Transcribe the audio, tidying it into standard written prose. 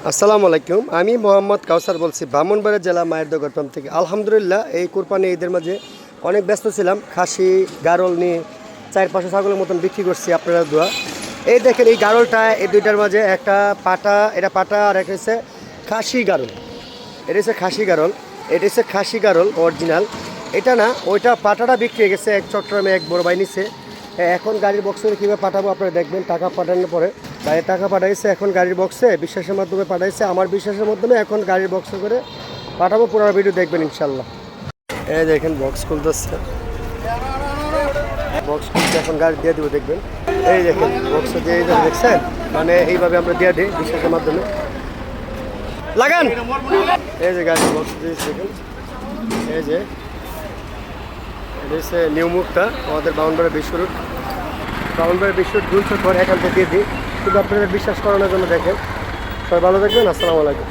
আসসালামু আলাইকুম। আমি মোহাম্মদ কাউসার বলছি ব্রাহ্মণবাড়িয়া জেলা মায়ের দোকান ফার্ম থেকে। আলহামদুলিল্লাহ এই কোরবানি ঈদের মাঝে অনেক ব্যস্ত ছিলাম। খাসি গারল নিয়ে 4-5 ছাগলের মতন বিক্রি করছি আপনারা দোয়া। এই দেখেন এই গারলটা, এই দুইটার মাঝে একটা পাটা, এটা পাটা আর একটা হচ্ছে খাসি গারল। এটা হচ্ছে খাসি গারল, এটা হচ্ছে খাসি গারল অরিজিনাল। এটা না, ওইটা পাটাটা বিক্রি হয়ে গেছে, এক চট্টগ্রামে এক বড় ভাই নিচ্ছে। এখন গাড়ির বক্সে কীভাবে পাঠাবো আপনারা দেখবেন। টাকা পাঠানোর পরে ভাই টাকা পাঠাইছে, এখন গাড়ির বক্সে বিশ্বাসের মাধ্যমে পাঠাইছে, আমার বিশ্বাসের মাধ্যমে এখন গাড়ির বক্সে করে পাঠাবো। পুরো ভিডিও দেখবেন ইনশাল্লাহ। এই দেখেন বক্স খুলতেছে, বক্স খুলতে এখন গাড়ি দিয়ে দেবো দেখবেন। এই দেখেন বক্স দিয়ে দেখছেন, মানে এইভাবে আমরা দিয়ে দিই বিশ্বাসের মাধ্যমে। লাগান, এই যে গাড়ির বক্স দিয়েছি দেখেন। এই যে এটা হচ্ছে নিউ মুখটা আমাদের বাউন্ডারি বিশ্বরুট, বাউন্ডারি বিশ্বরুট 200 পর এখান থেকে দিয়ে দিই, শুধু আপনাদের বিশ্বাস করানোর জন্য। দেখেন সবাই ভালো থাকবেন। আসসালামু আলাইকুম।